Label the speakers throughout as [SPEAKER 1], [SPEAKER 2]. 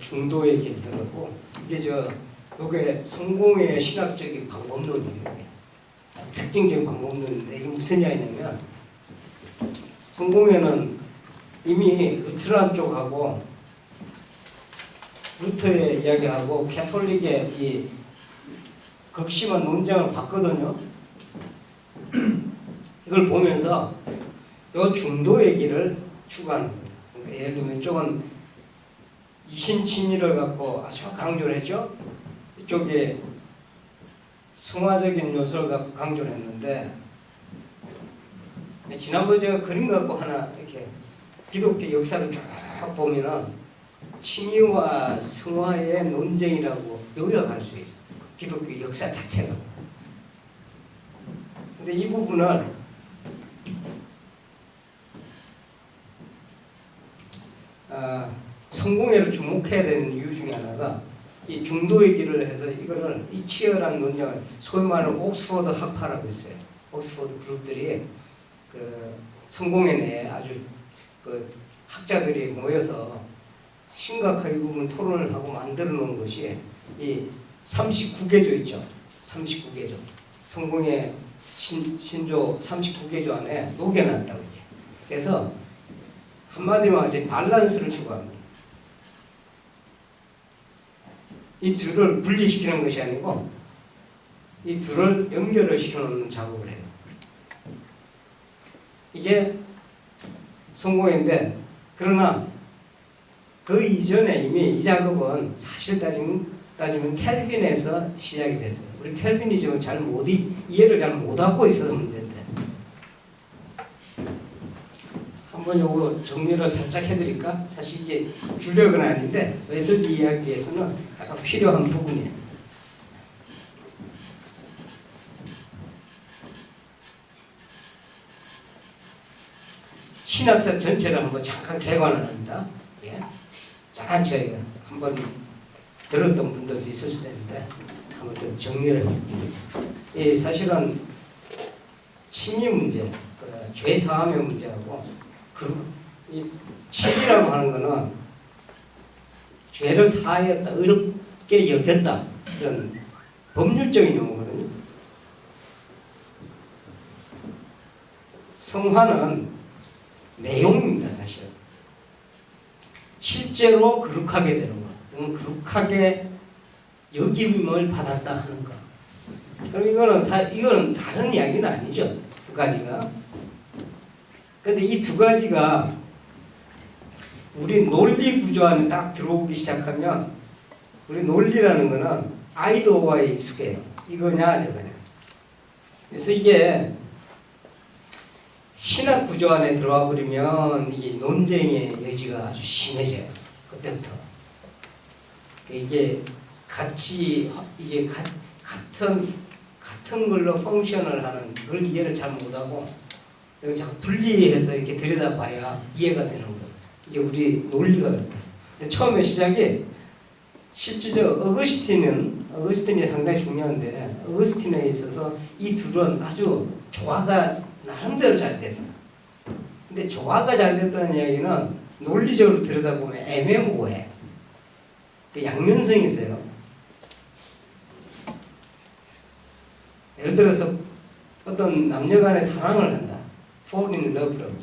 [SPEAKER 1] 중도 얘기를 해갖고 이게 요게 성공의 신학적인 방법론이에요. 특징적인 방법론인데 이게 무슨 이야기냐면 성공회는 이미 루트란 쪽하고 루터의 이야기하고 캐톨릭의 이 극심한 논쟁을 봤거든요. 이걸 보면서 요 중도 얘기를 추구하는 거예요. 그러니까 예를 들면 이쪽은 이심친이를 갖고 아주 강조를 했죠. 이쪽에 성화적인 요소를 갖고 강조를 했는데 지난번에 제가 그림 갖고 하나 이렇게 기독교 역사를 쭉 보면은 칭의와 성화의 논쟁이라고 요약할 수 있어요. 기독교 역사 자체가. 근데 이 부분을 성공회를 주목해야 되는 이유 중에 하나가 이 중도 얘기를 해서 이거를 이 치열한 논쟁을 소위 말하는 옥스퍼드 학파라고 있어요. 옥스퍼드 그룹들이 그 성공회 내에 아주 그 학자들이 모여서 심각하게 이 부분 토론을 하고 만들어 놓은 것이 이 39개조 있죠. 39개조. 성공회 신조 39개조 안에 녹여놨다고 이제. 그래서 한마디로 말해서 밸런스를 추구합니다. 이 둘을 분리시키는 것이 아니고 이 둘을 연결을 시켜놓는 작업을 해요. 이게 성공회인데 그러나 그 이전에 이미 이 작업은 사실 따지면 켈빈에서 시작이 됐어요. 우리 켈빈이즘을 이해를 잘 못하고 있어서 문제인데 한번 요거 정리를 살짝 해드릴까? 사실 이게 주력은 아닌데 웨슬리 이야기에서는 약간 필요한 부분이에요. 신학사 전체를 한번 잠깐 개관을 합니다. 예. 저희가 한번 들었던 분들도 있을 수 있는데 한번 좀 정리를 해드리겠습니다. 사실은 칭의 문제, 죄 사함의 문제하고 이 칭의라고 하는 것은 죄를 사하였다, 의롭게 여겼다 이런 법률적인 용어거든요. 성화는 내용입니다, 사실. 실제로 거룩하게 되는 것, 거룩하게 여김을 받았다 하는 것. 그럼 이거는 다른 이야기는 아니죠. 두 가지가. 근데 이 두 가지가 우리 논리 구조 안에 딱 들어오기 시작하면 우리 논리라는 거는 아이도어에 익숙해요. 이거냐 저거냐. 그래서 이게 신학 구조 안에 들어와 버리면 이게 논쟁의 여지가 아주 심해져요. 그때부터. 이게 같은 걸로 펑션을 하는 그걸 이해를 잘 못하고 이거 자꾸 분리해서 이렇게 들여다봐야 이해가 되는 거. 이게 우리 논리가 그렇다. 처음에 시작이 실질적으로 어거스틴이 상당히 중요한데 어거스틴에 있어서 이 둘은 아주 조화가 나름대로 잘 됐어요. 근데 조화가 잘 됐다는 이야기는 논리적으로 들여다보면 애매모호해. 그 양면성이 있어요. 예를 들어서 어떤 남녀 간의 사랑을 한다. fall in love라고.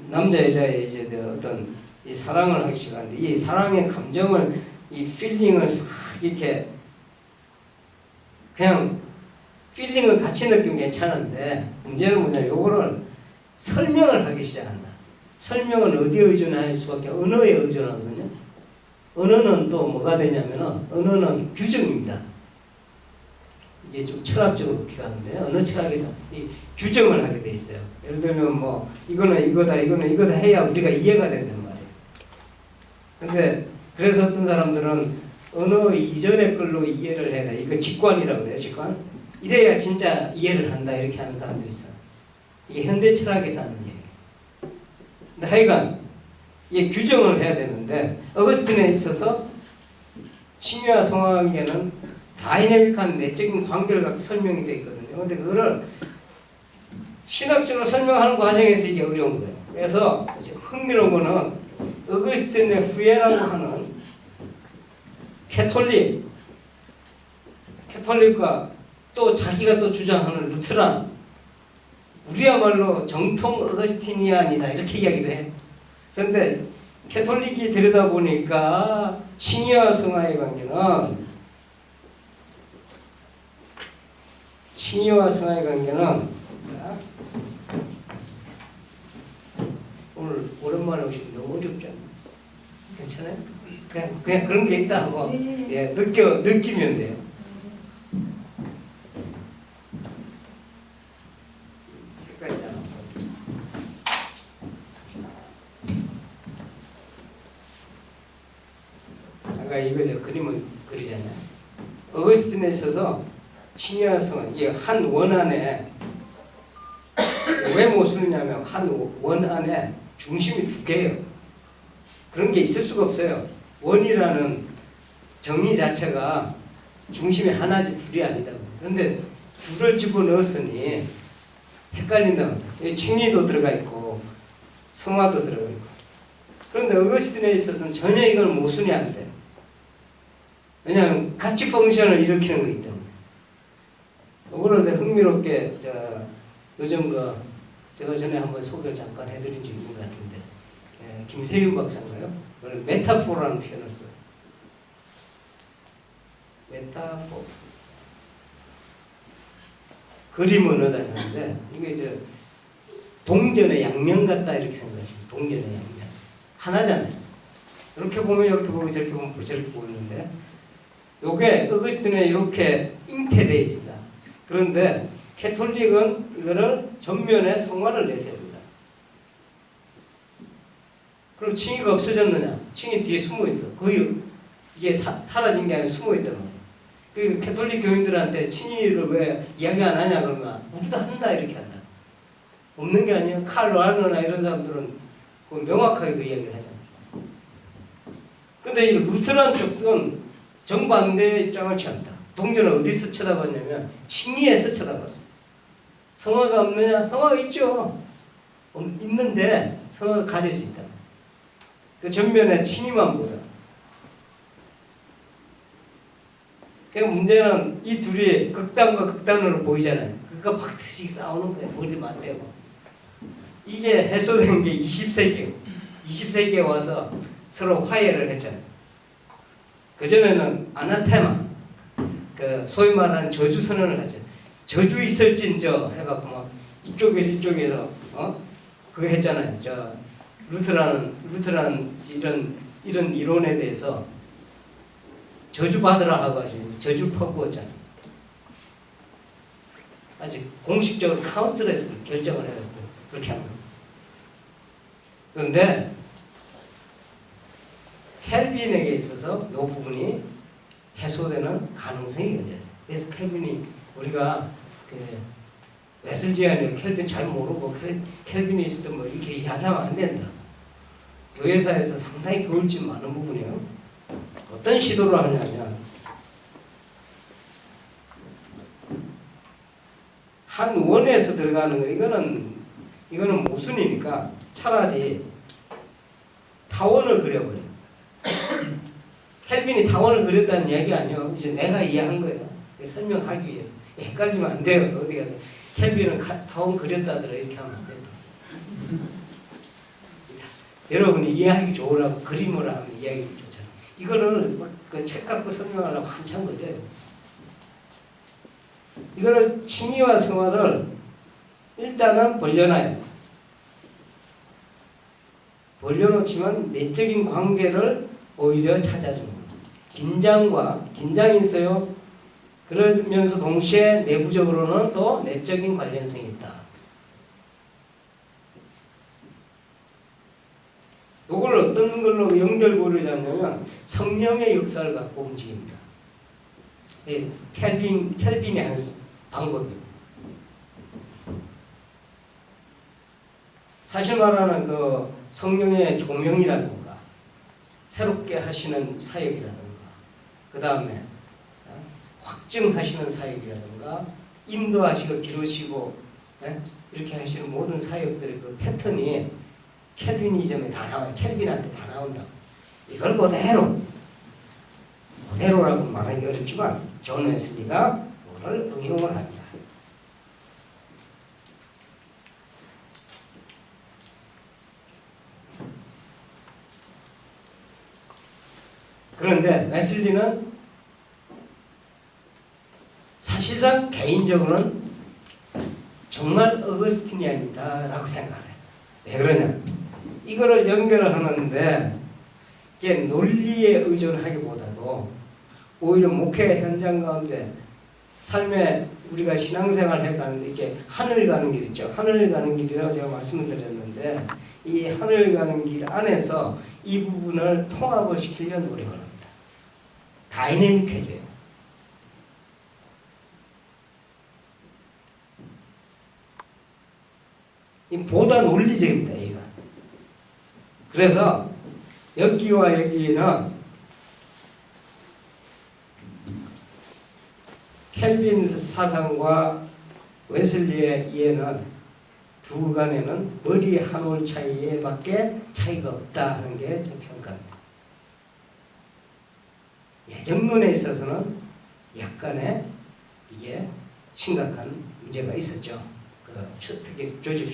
[SPEAKER 1] 남자 여자의 이제 어떤 이 사랑을 하기 시작하는데 이 사랑의 감정을 이 필링을 싹 이렇게 그냥 필링을 같이 느끼면 괜찮은데 문제는 뭐냐, 요거를 설명을 하기 시작한다. 설명은 어디에 의존할 수밖에 언어에 의존하거든요. 언어는 또 뭐가 되냐면은 언어는 규정입니다. 이게 좀 철학적으로 필요한데 언어 철학에서 이 규정을 하게 돼 있어요. 예를 들면 뭐 이거는 이거다 해야 우리가 이해가 된단 말이에요. 근데 그래서 어떤 사람들은 언어 이전의 걸로 이해를 해야 돼. 이거 직관이라고 그래요. 직관. 이래야 진짜 이해를 한다 이렇게 하는 사람도 있어. 이게 현대 철학에서 하는 얘기예요. 근데 하여간 이게 규정을 해야 되는데 어거스틴에 있어서 칭의와 성화관계는 다이내믹한 내적인 관계를 갖고 설명이 되어 있거든요. 근데 그거를 신학적으로 설명하는 과정에서 이게 어려운 거예요. 그래서 흥미로운 거는 어거스틴의 후예라고 하는 캐톨릭과 또 자기가 또 주장하는 루트란, 우리야말로 정통 어거스티니안이다 이렇게 이야기를 해. 그런데 캐톨릭이 들여다보니까 칭의와 성화의 관계는 자, 오늘 오랜만에 오시면 너무 어렵지 않나요? 괜찮아요? 그냥 그런 게 있다 하고 예, 느끼면 돼요. 색깔이 잘 나와요. 아까 이거 그림을 그리잖아요. 어거스틴에 있어서 칭의와 성화, 이게 한 원 안에 왜 못 쓰느냐면 한 원 안에 중심이 두 개예요. 그런 게 있을 수가 없어요. 원이라는 정의 자체가 중심이 하나지 둘이 아니다. 그런데 둘을 집어넣었으니 헷갈린다. 칭의도 들어가 있고 성화도 들어가 있고. 그런데 어거스틴에 있어서는 전혀 이걸 모순이 안 돼. 왜냐하면 가치 펑션을 일으키는 거기 때문에. 이거를 흥미롭게 요즘 제가 전에 한번 소개를 잠깐 해드린 적이 있는 것 같은데 김세윤 박사인가요? 오늘 메타포라는 표현을 써요. 메타포. 그림을 얻어 하는데 이게 이제 동전의 양면 같다 이렇게 생각하시면 동전의 양면 하나잖아요. 이렇게 보면 이렇게 보고 저렇게 보면 저렇게 보이는데 요게 어거스틴에 이렇게 잉태되어 있습니다. 그런데 캐톨릭은 이거를 전면에 성화를 내세웁니다. 그럼 칭의가 없어졌느냐? 칭의 뒤에 숨어 있어. 거의 이게 사라진 게 아니라 숨어 있단 말이에요. 그래서 캐톨릭 교인들한테 칭의를 왜 이야기 안 하냐 그러면 우리도 한다 이렇게 한다. 없는 게 아니에요. 칼 라너나 이런 사람들은 명확하게 그 이야기를 하잖아요. 근데 이 루스란 쪽은 정반대의 입장을 취한다. 동전을 어디서 쳐다봤냐면 칭의에서 쳐다봤어. 성화가 없느냐? 성화가 있죠. 있는데 성화가 가려져 있다. 그 전면에 칭의만 보여. 그러니까 문제는 이 둘이 극단과 극단으로 보이잖아요. 그러니까 박트씩 싸우는 거예요. 머리 맞대고. 이게 해소된 게 20세기에 와서 서로 화해를 했잖아요. 그전에는 아나테마, 소위 말하는 저주 선언을 하죠. 저주 있을진저 해갖고 막 이쪽에서 그거 했잖아요. 루트라는 이런 이론에 대해서 저주 받으라 하가지고 저주 퍼부었잖아요. 아직 공식적으로 카운슬에서 결정을 해가지고 그렇게 합니다. 그런데 켈빈에게 있어서 이 부분이 해소되는 가능성이 열려요. 그래서 켈빈이 우리가 웨슬리안이 켈빈 잘 모르고 켈빈이 있을 때 뭐 이렇게 이야기하면 안 된다. 교회사에서 상당히 교훈점 많은 부분이에요. 어떤 시도를 하냐면 한 원에서 들어가는 거 이거는 모순이니까 차라리 타원을 그려버려. 켈빈이 타원을 그렸다는 이야기가 아니에요. 이제 내가 이해한 거예요. 설명하기 위해서. 헷갈리면 안 돼요. 어디 가서 켈빈은 타원 그렸다더라 이렇게 하면 안 돼요. 여러분이 이해하기 좋으라고 그림을 하면 이해하기 좋잖아요. 이거를 책 갖고 설명하려면 한참 걸려요. 이거를 칭의와 성화를 일단은 벌려놔요. 벌려놓지만 내적인 관계를 오히려 찾아줍니다. 긴장이 있어요. 그러면서 동시에 내부적으로는 또 내적인 관련성이 있다. 이걸 어떤 걸로 연결고리하냐면 성령의 역사를 갖고 움직입니다. 켈빈이 하는 방법이에요. 사실 말하는 그 성령의 조명이라든가 새롭게 하시는 사역이라든가 그 다음에 확증하시는 사역이라든가 인도하시고 기르시고 이렇게 하시는 모든 사역들의 그 패턴이 켈빈이즘에 다 나와요. 켈빈한테 다 나온다. 이걸 그대로라고 말하기 어렵지만 존 웨슬리가 그걸 응용을 합니다. 그런데 웨슬리는 사실상 개인적으로는 정말 어거스티니안이다라고 생각해요. 왜 그러냐? 이거를 연결을 하는데 이게 논리에 의존하기보다도 오히려 목회 현장 가운데 삶에 우리가 신앙생활 해가는데 이게 하늘 가는 길 있죠. 하늘 가는 길이라고 제가 말씀을 드렸는데 이 하늘 가는 길 안에서 이 부분을 통합을 시키려는 노력을 합니다. 다이내믹해져요. 이 보다 논리적입니다. 이거. 그래서 여기와 여기는 켈빈 사상과 웨슬리의 이해는 두 간에는 머리 한 올 차이에밖에 차이가 없다 하는 게 제 평가입니다. 예정론에 있어서는 약간의 이게 심각한 문제가 있었죠. 특히 조지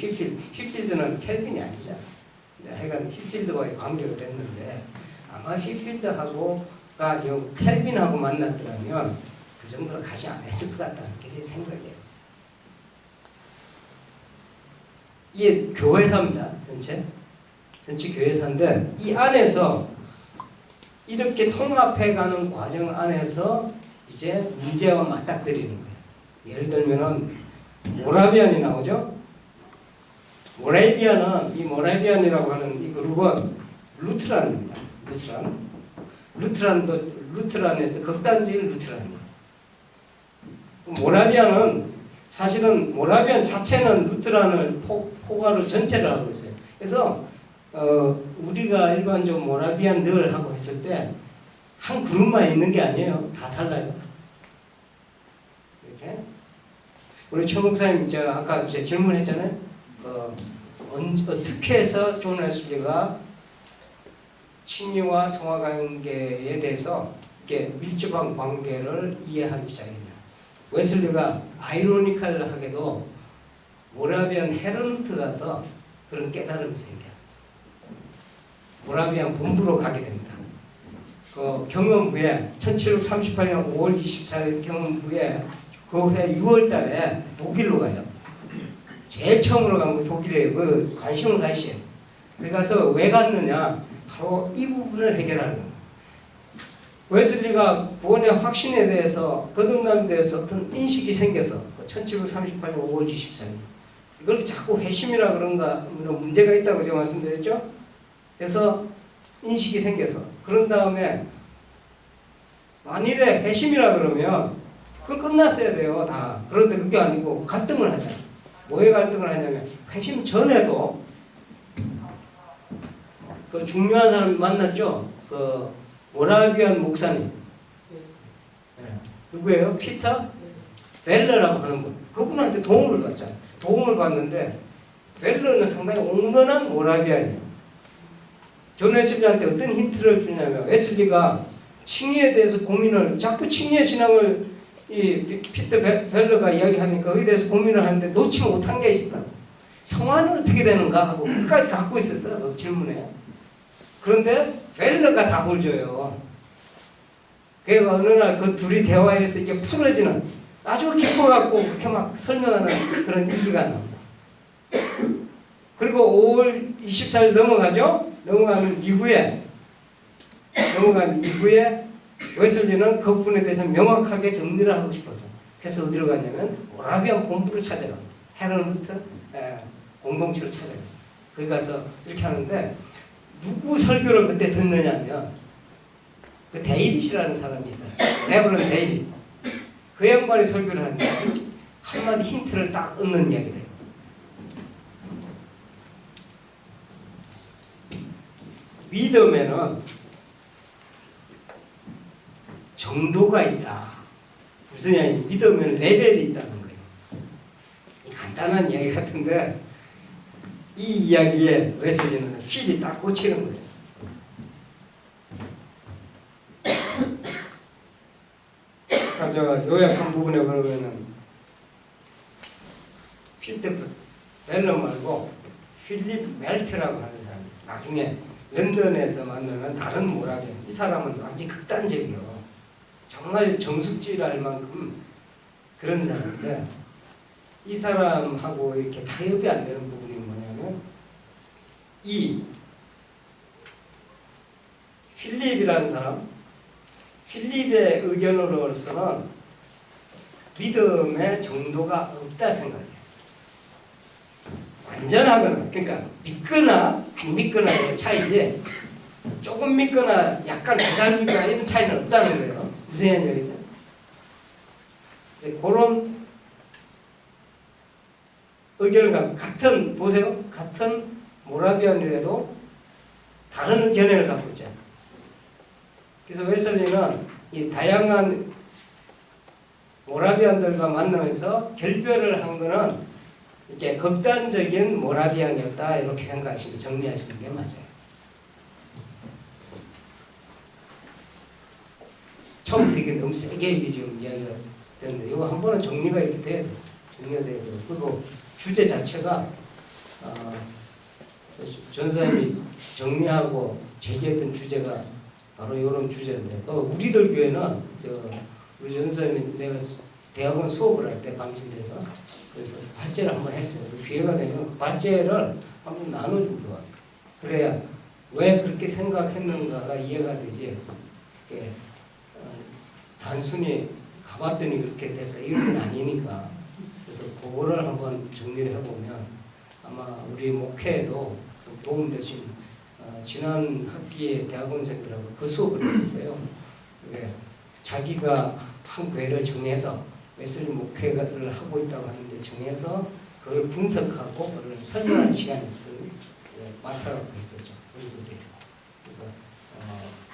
[SPEAKER 1] 휘필드는 켈빈이 아니잖아. 하여간 휘필드와의 관계를 했는데 아마 휘필드하고가 켈빈하고 만났더라면 그 정도로 가지 않았을 것 같다는 게 제 생각이에요. 이게 교회사입니다. 전체 교회사인데 이 안에서 이렇게 통합해가는 과정 안에서 이제 문제와 맞닥뜨리는 거예요. 예를 들면은 모라비안이 나오죠. 모라비안은 이 모라비안이라고 하는 이 그룹은 루트란입니다. 루트란에서 극단주의 루트란이에요. 모라비안은 사실은 모라비안 자체는 루트란을 포괄을 전체를 하고 있어요. 그래서 우리가 일반적으로 모라비안 늘 하고 했을 때 한 그룹만 있는 게 아니에요. 다 달라요. 이렇게. 우리 최 목사님 제가 아까 질문했잖아요. 어떻게 해서 존 웨슬리가 친위와 성화 관계에 대해서 이렇게 밀접한 관계를 이해하기 시작했냐. 웨슬리가 아이러니컬하게도 모라비안 헤르누트 가서 그런 깨달음이 생겨요. 모라비안 본부로 가게 됩니다. 그 경험 후에 1738년 5월 24일 경험 후에 그 해 6월 달에 독일로 가요. 제일 처음으로 간 거 독일에 그 관심을 가지셔요. 거기 가서 왜 갔느냐? 바로 이 부분을 해결하는 거예요. 웨슬리가 구원의 확신에 대해서 거듭남에 대해서 어떤 인식이 생겨서 1738년 5월 24일 이걸 자꾸 회심이라 그런가 문제가 있다고 제가 말씀드렸죠. 그래서 인식이 생겨서 그런 다음에 만일에 회심이라 그러면 그건 끝났어야 돼요 다. 그런데 그게 아니고 갈등을 하잖아요. 뭐에 갈등을 하냐면 회심 전에도 그 중요한 사람 만났죠. 그 모라비안 목사님. 네. 누구예요? 피터 벨러라고 하는 분. 그분한테 도움을 받잖아요. 도움을 받는데 벨러는 상당히 온건한 모라비안이에요. 존 웨슬리한테 어떤 힌트를 주냐면 웨슬리가 칭의에 대해서 고민을 자꾸 칭의의 신앙을 이 피터 벨러가 이야기하니까 거기에 대해서 고민을 하는데 놓지 못한 게 있었다. 성화는 어떻게 되는가 하고 끝까지 갖고 있었어요. 그 질문에. 그런데 벨러가 답을 줘요. 그래서 어느 날 그 둘이 대화에서 이게 풀어지는 아주 깊어갖고 그렇게 막 설명하는 그런 얘기가 나옵니다. 그리고 5월 24일 넘어가죠. 넘어간 이후에 웨슬리는 그 부분에 대해서 명확하게 정리를 하고 싶어서 그래서 어디로 갔냐면 모라비안 본부를 찾아갑니다. 헤르누트 공동체를 찾아갑니다. 거기 가서 이렇게 하는데 누구 설교를 그때 듣느냐면 그 데이빗이라는 사람이 있어요. 레버런 데이빗. 그 양반이 설교를 하는데 한마디 힌트를 딱 얻는 이야기를 해요. 믿음에는 정도가 있다. 무슨 이야기? 믿음에는 레벨이 있다는 거예요. 간단한 이야기 같은데 이 이야기에 웨슬리는 필이 딱 꽂히는 거예요. 그래서 요약한 부분에 보면은 필드 벨러 말고 필립 멜트라고 하는 사람이 있어요. 나중에 런던에서 만나는 다른 모라비안. 이 사람은 완전 극단적이요. 정말 정숙지랄 만큼 그런 사람인데 이 사람하고 이렇게 타협이 안 되는 부분이 뭐냐면 이 필립이라는 사람, 필립의 의견으로서는 믿음의 정도가 없다 생각해요. 완전하거나, 그러니까 믿거나 안 믿거나의 차이지 조금 믿거나 약간 더 잘 믿거나 이런 차이는 없다는 거예요. 무슨 얘기죠? 이제 그런 의견을 같은 보세요. 같은 모라비안이라도 다른 견해를 갖고 있잖아요. 그래서 웨슬리는 이 다양한 모라비안들과 만나면서 결별을 한 거는 이렇게 극단적인 모라비안이었다 이렇게 생각하시면 정리하시는 게 맞아요. 처음부터 이게 너무 세게 지금 이야기가 됐는데 이거 한 번은 정리가 이렇게 돼야 돼요. 정리가 돼야 돼요. 그리고 주제 자체가 전사님이 정리하고 제기했던 주제가 바로 이런 주제인데 우리들 교회는 우리 전사님이 내가 대학원 수업을 할 때 감신돼서 그래서 발제를 한번 했어요. 기회가 되면 그 발제를 한번 나눠주면 좋아요. 그래야 왜 그렇게 생각했는가가 이해가 되지. 단순히 가봤더니 그렇게 됐다 이런 건 아니니까. 그래서 그거를 한번 정리를 해보면 아마 우리 목회에도 좀 도움되신 지난 학기에 대학원생들하고 그 수업을 했었어요. 자기가 한 교회를 정해서 웨슬리 목회를 하고 있다고 하는데 정해서 그걸 분석하고 그걸 설명하는 시간이 있어요. 많다고 했었죠. 우리들이. 그래서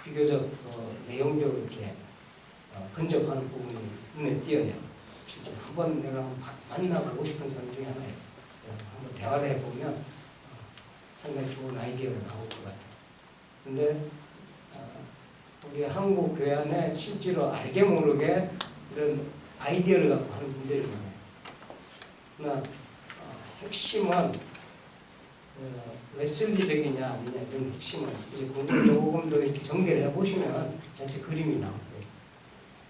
[SPEAKER 1] 비교적 내용적으로 이렇게 근접하는 부분이 눈에 띄어요. 진짜 한번 내가 만나보고 싶은 사람 중에 하나예요. 한번 대화를 해보면 상당히 좋은 아이디어가 나올 것 같아요. 근데 우리 한국 교회 안에 실제로 알게 모르게 이런 아이디어를 갖고 하는 분들이 많아요. 그러나 핵심은 웨슬리적이냐 아니냐 이런 핵심은 이제 공부를 조금 더 이렇게 전개를 해보시면 전체 그림이 나오고요.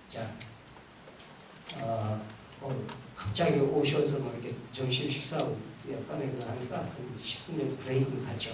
[SPEAKER 1] 자, 갑자기 오셔서 뭐 이렇게 점심 식사하고 약간의 그 하니까 10분 브레이크 갖죠.